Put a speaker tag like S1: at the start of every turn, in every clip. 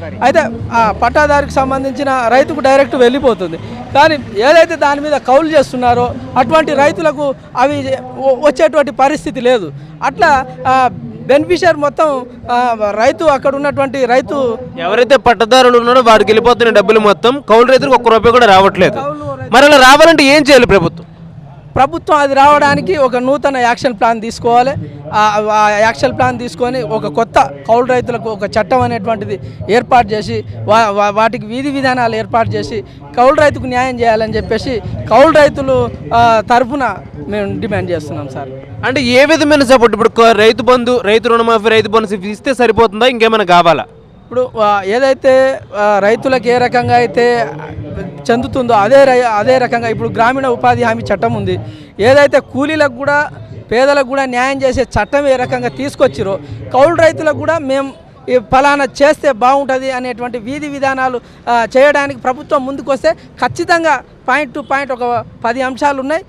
S1: అయితే ఆ పట్టాదారికి సంబంధించిన రైతుకు డైరెక్ట్ వెళ్ళిపోతుంది. కానీ ఏదైతే దాని మీద కౌలు చేస్తున్నారో అటువంటి రైతులకు అవి వచ్చేటువంటి పరిస్థితి లేదు. అట్లా బెనిఫిషియర్ మొత్తం రైతు, అక్కడ ఉన్నటువంటి రైతు
S2: ఎవరైతే పట్టదారులు ఉన్నారో వారికి వెళ్ళిపోతున్న డబ్బులు మొత్తం కౌలు రైతులకు ఒక్క రూపాయి కూడా రావట్లేదు. మరి అలా రావాలంటే ఏం చేయాలి ప్రభుత్వం?
S1: అది రావడానికి ఒక నూతన యాక్షన్ ప్లాన్ తీసుకోవాలి. ఆ యాక్షన్ ప్లాన్ తీసుకొని ఒక కొత్త కౌలు రైతులకు ఒక చట్టం అనేటువంటిది ఏర్పాటు చేసి వాటికి వీధి విధానాలు ఏర్పాటు చేసి కౌలు రైతుకు న్యాయం చేయాలని చెప్పేసి కౌలు రైతులు తరఫున మేము డిమాండ్ చేస్తున్నాం సార్.
S2: అంటే ఏ విధమైన సపోర్ట్? ఇప్పుడు రైతు బంధు, రైతు రుణమాఫీ, రైతు బోనస్ ఇస్తే సరిపోతుందా, ఇంకేమైనా కావాలా?
S1: ఇప్పుడు ఏదైతే రైతులకు ఏ రకంగా అయితే చెందుతుందో అదే రకంగా ఇప్పుడు గ్రామీణ ఉపాధి హామీ చట్టం ఉంది. ఏదైతే కూలీలకు కూడా, పేదలకు కూడా న్యాయం చేసే చట్టం ఏ రకంగా తీసుకొచ్చిరో కౌలు రైతులకు కూడా మేము ఈ ఫలానా చేస్తే బాగుంటుంది అనేటువంటి వీధి విధానాలు చేయడానికి ప్రభుత్వం ముందుకు వస్తే ఖచ్చితంగా పాయింట్ టు పాయింట్ ఒక 10 అంశాలు ఉన్నాయి.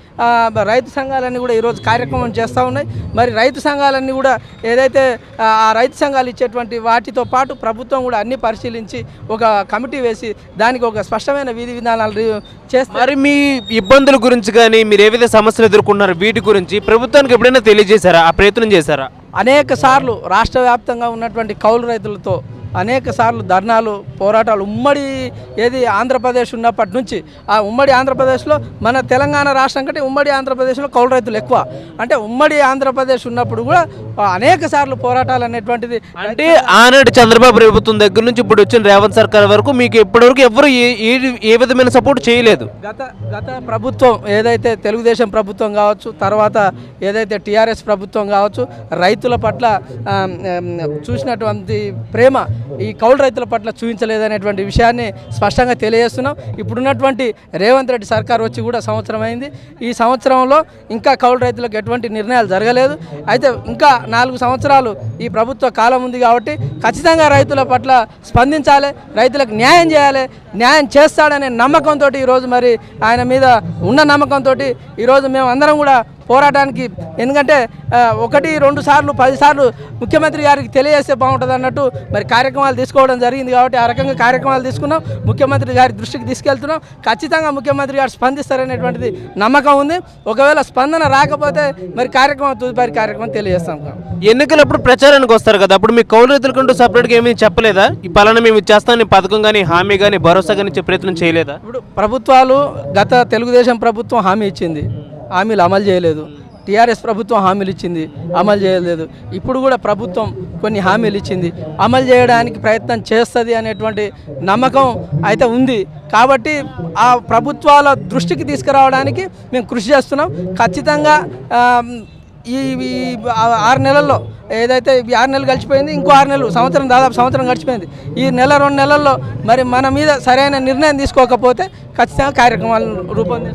S1: రైతు సంఘాలన్నీ కూడా ఈరోజు కార్యక్రమం చేస్తూ ఉన్నాయి. మరి రైతు సంఘాలన్నీ కూడా ఏదైతే ఆ రైతు సంఘాలు ఇచ్చేటువంటి వాటితో పాటు ప్రభుత్వం కూడా అన్ని పరిశీలించి ఒక కమిటీ వేసి దానికి ఒక స్పష్టమైన వీధి విధానాలు చేస్తారు.
S2: మరి మీ ఇబ్బందుల గురించి కానీ మీరు ఏవైతే సమస్యలు ఎదుర్కొన్నారో వీటి గురించి ప్రభుత్వానికి ఎప్పుడైనా తెలియజేశారా, ఆ ప్రయత్నం చేశారా?
S1: అనేక సార్లు రాష్ట్ర వ్యాప్తంగా ఉన్నటువంటి కౌలు రైతులతో అనేక సార్లు ధర్నాలు, పోరాటాలు ఉమ్మడి ఆంధ్రప్రదేశ్ ఉన్నప్పటి నుంచి ఆ ఉమ్మడి ఆంధ్రప్రదేశ్లో మన తెలంగాణ రాష్ట్రం కంటే ఉమ్మడి ఆంధ్రప్రదేశ్లో కౌలు రైతులు ఎక్కువ. అంటే ఉమ్మడి ఆంధ్రప్రదేశ్ ఉన్నప్పుడు కూడా అనేక సార్లు పోరాటాలు అనేటువంటిది.
S2: అంటే ఆనాడు చంద్రబాబు ప్రభుత్వం దగ్గర నుంచి ఇప్పుడు వచ్చిన రేవంత్ సర్కార్ వరకు మీకు ఇప్పటివరకు ఎవరు ఏ విధమైన సపోర్ట్ చేయలేదు.
S1: గత ప్రభుత్వం ఏదైతే తెలుగుదేశం ప్రభుత్వం కావచ్చు, తర్వాత ఏదైతే టీఆర్ఎస్ ప్రభుత్వం కావచ్చు, రైతుల పట్ల చూసినటువంటి ప్రేమ ఈ కౌలు రైతుల పట్ల చూపించలేదనేటువంటి విషయాన్ని స్పష్టంగా తెలియజేస్తున్నాం. ఇప్పుడున్నటువంటి రేవంత్ రెడ్డి సర్కార్ వచ్చి కూడా సంవత్సరం అయింది. ఈ సంవత్సరంలో ఇంకా కౌలు రైతులకు ఎటువంటి నిర్ణయాలు జరగలేదు. అయితే ఇంకా 4 సంవత్సరాలు ఈ ప్రభుత్వ కాలం ఉంది కాబట్టి ఖచ్చితంగా రైతుల పట్ల స్పందించాలి, రైతులకు న్యాయం చేయాలి. న్యాయం చేస్తాడనే నమ్మకంతో ఈరోజు మరి ఆయన మీద ఉన్న నమ్మకంతో ఈరోజు మేము అందరం కూడా పోరాటానికి, ఎందుకంటే 1-2 సార్లు 10 సార్లు ముఖ్యమంత్రి గారికి తెలియజేస్తే బాగుంటుంది అన్నట్టు మరి కార్యక్రమాలు తీసుకోవడం జరిగింది. కాబట్టి ఆ రకంగా కార్యక్రమాలు తీసుకున్నాం, ముఖ్యమంత్రి గారి దృష్టికి తీసుకెళ్తున్నాం. ఖచ్చితంగా ముఖ్యమంత్రి గారు స్పందిస్తారనేటువంటిది నమ్మకం ఉంది. ఒకవేళ స్పందన రాకపోతే మరి తదుపరి కార్యక్రమం తెలియజేస్తాం.
S2: ఎన్నికలప్పుడు ప్రచారానికి వస్తారు కదా, అప్పుడు మీ కౌలు రైతులకంటూ సపరేట్గా ఏమీ చెప్పలేదా? ఈ పలానా మేము చేస్తామని పథకం కానీ, హామీ కానీ, భరోసా కానీ ఇచ్చే ప్రయత్నం చేయలేదా?
S1: ఇప్పుడు ప్రభుత్వాలు, గత తెలుగుదేశం ప్రభుత్వం హామీ ఇచ్చింది, హామీలు అమలు చేయలేదు. టీఆర్ఎస్ ప్రభుత్వం హామీలు ఇచ్చింది, అమలు చేయలేదు. ఇప్పుడు కూడా ప్రభుత్వం కొన్ని హామీలు ఇచ్చింది, అమలు చేయడానికి ప్రయత్నం చేస్తుంది అనేటువంటి నమ్మకం అయితే ఉంది. కాబట్టి ఆ ప్రభుత్వాల దృష్టికి తీసుకురావడానికి మేము కృషి చేస్తున్నాం. ఖచ్చితంగా ఈ 6 నెలల్లో ఏదైతే 6 నెలలు గడిచిపోయింది, ఇంకో 6 నెలలు, దాదాపు సంవత్సరం గడిచిపోయింది. ఈ 1-2 నెలల్లో మరి మన మీద సరైన నిర్ణయం తీసుకోకపోతే ఖచ్చితంగా కార్యక్రమాలను రూపొందించారు.